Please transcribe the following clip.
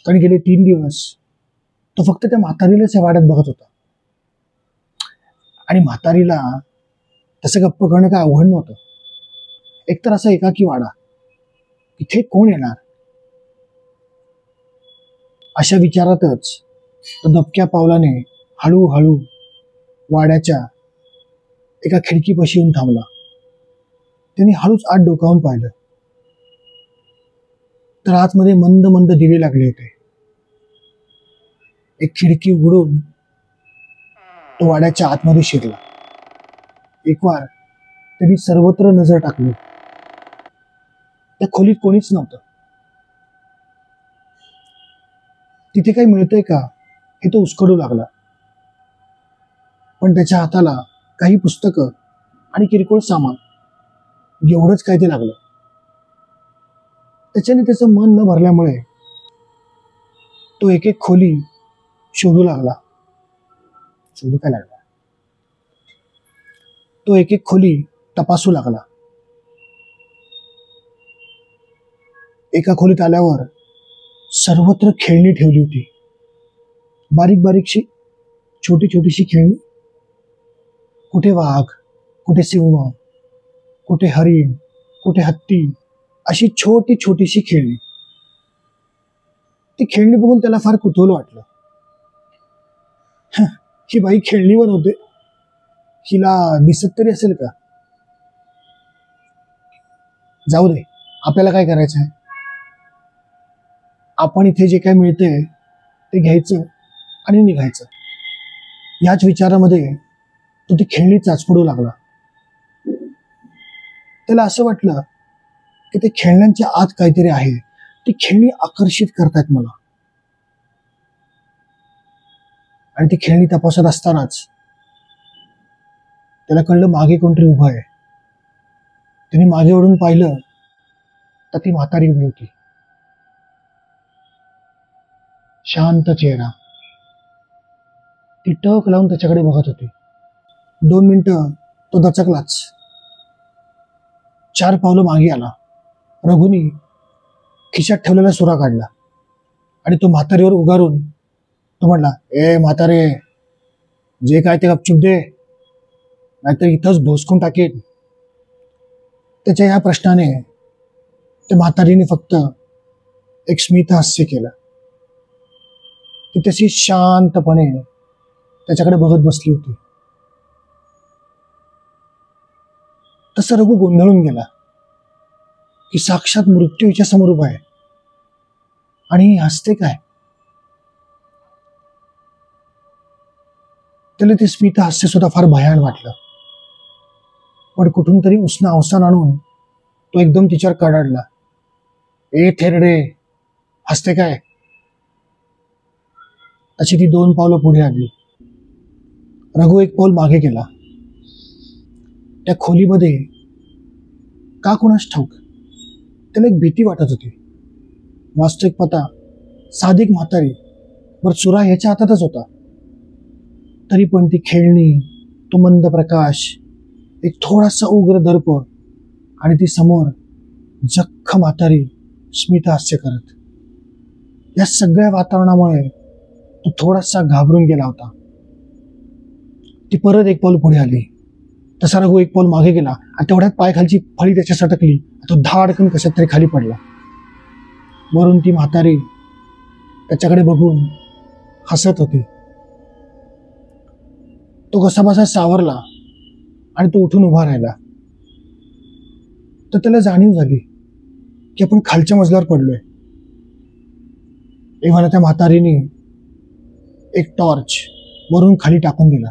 कारण गेले 3 दिवस तो फक्त त्या म्हातारीलाच या वाड्यात बघत होता. आणि म्हातारीला तसं गप्प करणं काय अवघड नव्हतं. एकतर असा एकाकी वाडा, इथे कोण येणार, अशा विचारातच तो दबक्या पावलाने हळूहळू वाड्याच्या एका खिडकीपाशी येऊन थांबला. त्यांनी हळूच आत डोकावून पाहिलं तर आतमध्ये मंद मंद दिवे लागले होते. एक खिडकी उघडून तो वाड्याच्या आतमध्ये शिरला. एक वार त्यांनी सर्वत्र नजर टाकली. त्या खोलीत कोणीच नव्हतं. तिथे काही मिळतंय का हे तो उस्कडू लागला. पण त्याच्या हाताला काही पुस्तकं आणि किरकोळ सामान एवढंच काय ते लागलं. त्याच्याने त्याचं मन न भरल्यामुळे तो एक एक खोली शोधू लागला. तो एक एक खोली तपासू लागला. एका खोलीत आल्यावर सर्वत्र खेळणी ठेवली होती. बारीक बारीकशी छोटी छोटीशी खेळणी. कुठे वाघ, कुठे सिंह, कुठे हरिण, कुठे हत्ती, अशी छोटी छोटीशी खेळणी. ती खेळणी बघून त्याला फार कुतूहल वाटलं. ही बाई खेळणी बनवते, हिला दिसत तरी असेल का? जाऊ दे, आपल्याला काय करायचं आहे. आपण इथे जे काय मिळतंय ते घ्यायचं आणि निघायचं. याच विचारामध्ये तो ती खेळणी चाचपडू लागला. त्याला असं वाटलं की ते खेळण्यांच्या आत काहीतरी आहे. ती खेळणी आकर्षित करतायत मला. आणि ती खेळणी तपासत असतानाच त्याला कळलं मागे कोणतरी उभं आहे. त्यांनी मागे वळून पाहिलं तर ती म्हातारी उभी होती. शांत चेहरा. ती टक लावून त्याच्याकडे बघत होती. 2 मिनिटं तो दचकलाच. 4 पावलं मागे आला. रघुनी खिशात ठेवलेला सुरा काढला आणि तो म्हातारीवर उगारून तो म्हणला, ए म्हातारे, जे काय ते गपचूप दे, नाहीतर इथंच भोसकून टाकेन. त्याच्या या प्रश्नाने त्या म्हातारीने फक्त एक स्मित हास्य केलं. ती तशी शांतपणे त्याच्याकडे बघत बसली होती. तसं रघु गोंधळून गेला की साक्षात मृत्यू हिच्या समोर उभा आहे आणि ही हसते काय. त्याला ते स्मित हास्य सुद्धा फार भयान वाटलं. पण कुठून तरी उसनं अवसान आणून तो एकदम तिच्यावर कडाडला. ए थेरडे, हसते काय. अशी ती 2 पावलं पुढे आली. रघु 1 पाऊल मागे गेला. त्या खोलीमध्ये का कुणास ठाऊक त्याला एक भीती वाटत होती. वास्तविक पता साधिक म्हातारी वर चुरा ह्याच्या हातातच होता. तरी पण ती खेळणी, तो मंद प्रकाश, एक थोडासा उग्र दर्प आणि ती समोर जख्ख म्हातारी स्मित हास्य करत. या सगळ्या वातावरणामुळे तो थोडासा घाबरून गेला होता. ती परत 1 पाऊल पुढे आली. तसा रघु 1 पाऊल मागे गेला आणि तेवढ्यात पायाखालची फळी त्याच्या सटकली. तो धाडकन कशात तरी खाली पडला. वरून ती म्हातारी त्याच्याकडे बघून हसत होती. तो कसाबसा सावरला आणि तो उठून उभा राहिला. तर त्याला जाणीव झाली की आपण खालच्या मजल्यावर पडलोय. एव्हाना त्या म्हातारीने एक टॉर्च वरून खाली टाकून दिला.